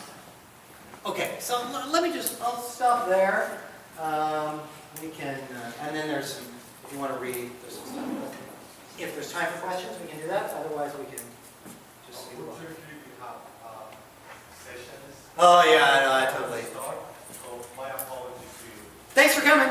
Okay, so let me just, I'll stop there. We can, and then there's some, if you want to read, there's some stuff. If there's time for questions, we can do that. Otherwise, we can just move on. Oh yeah, I know, I totally. So my apologies to you. Thanks for coming.